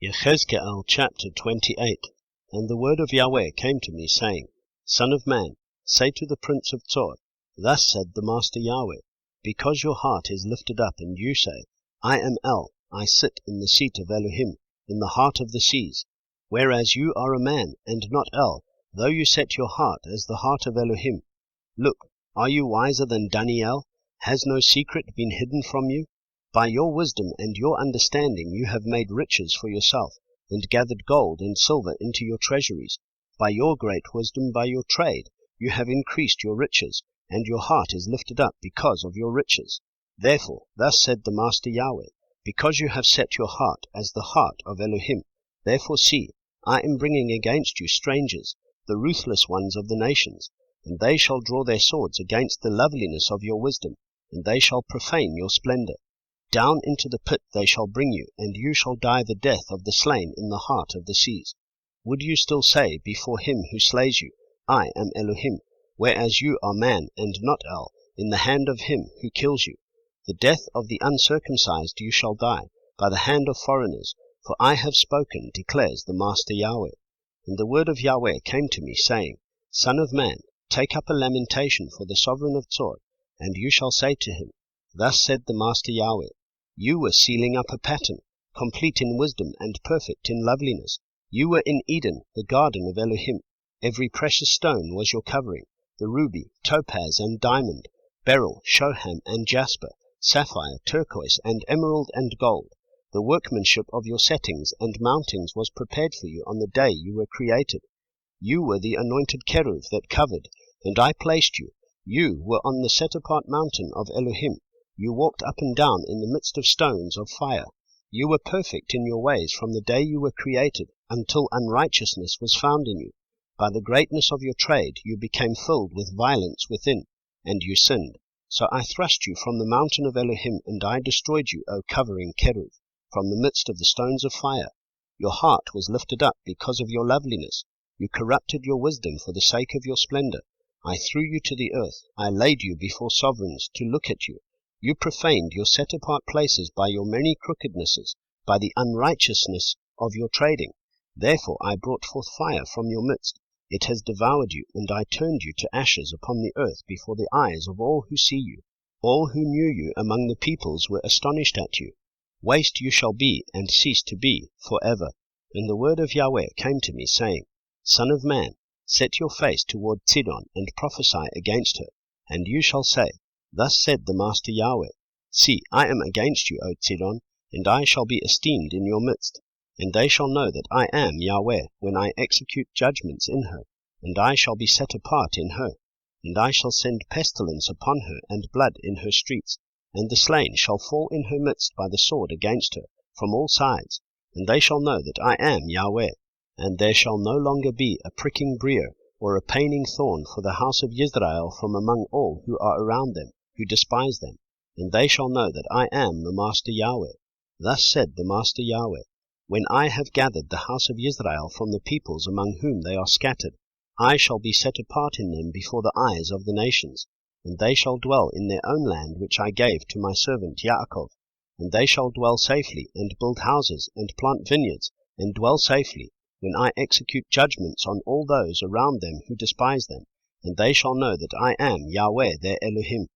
Yehezq'ėl chapter 28. And the word of Yahweh came to me, saying, Son of man, say to the prince of Tzor, Thus said the Master Yahweh, because your heart is lifted up, and you say, I am El, I sit in the seat of Elohim, in the heart of the seas, whereas you are a man, and not El, though you set your heart as the heart of Elohim. Look, are you wiser than Daniel? Has no secret been hidden from you? By your wisdom and your understanding you have made riches for yourself, and gathered gold and silver into your treasuries. By your great wisdom, by your trade, you have increased your riches, and your heart is lifted up because of your riches. Therefore, thus said the Master Yahweh, because you have set your heart as the heart of Elohim, therefore see, I am bringing against you strangers, the ruthless ones of the nations, and they shall draw their swords against the loveliness of your wisdom, and they shall profane your splendor. Down into the pit they shall bring you, and you shall die the death of the slain in the heart of the seas. Would you still say before him who slays you, I am Elohim, whereas you are man and not El, in the hand of him who kills you? The death of the uncircumcised you shall die, by the hand of foreigners, for I have spoken, declares the Master Yahweh. And the word of Yahweh came to me, saying, Son of man, take up a lamentation for the sovereign of Tzor, and you shall say to him, Thus said the Master Yahweh, You were sealing up a pattern, complete in wisdom and perfect in loveliness. You were in Eden, the garden of Elohim. Every precious stone was your covering, the ruby, topaz, and diamond, beryl, shoham, and jasper, sapphire, turquoise, and emerald, and gold. The workmanship of your settings and mountings was prepared for you on the day you were created. You were the anointed keruv that covered, and I placed you. You were on the set-apart mountain of Elohim. You walked up and down in the midst of stones of fire. You were perfect in your ways from the day you were created, until unrighteousness was found in you. By the greatness of your trade you became filled with violence within, and you sinned. So I thrust you from the mountain of Elohim, and I destroyed you, O covering keruv, from the midst of the stones of fire. Your heart was lifted up because of your loveliness. You corrupted your wisdom for the sake of your splendor. I threw you to the earth. I laid you before sovereigns to look at you. You profaned your set-apart places by your many crookednesses, by the unrighteousness of your trading. Therefore I brought forth fire from your midst. It has devoured you, and I turned you to ashes upon the earth before the eyes of all who see you. All who knew you among the peoples were astonished at you. Waste you shall be, and cease to be, forever. And the word of Yahweh came to me, saying, Son of man, set your face toward Sidon, and prophesy against her. And you shall say, Thus said the Master Yahweh, See, I am against you, O Sidon, and I shall be esteemed in your midst. And they shall know that I am Yahweh, when I execute judgments in her, and I shall be set apart in her. And I shall send pestilence upon her, and blood in her streets, and the slain shall fall in her midst by the sword against her, from all sides. And they shall know that I am Yahweh. And there shall no longer be a pricking briar, or a paining thorn for the house of Yisrael from among all who are around them, who despise them. And they shall know that I am the Master Yahweh. Thus said the Master Yahweh, When I have gathered the house of Yisrael from the peoples among whom they are scattered, I shall be set apart in them before the eyes of the nations, and they shall dwell in their own land which I gave to my servant Yaakov. And they shall dwell safely, and build houses, and plant vineyards, and dwell safely, when I execute judgments on all those around them who despise them. And they shall know that I am Yahweh their Elohim.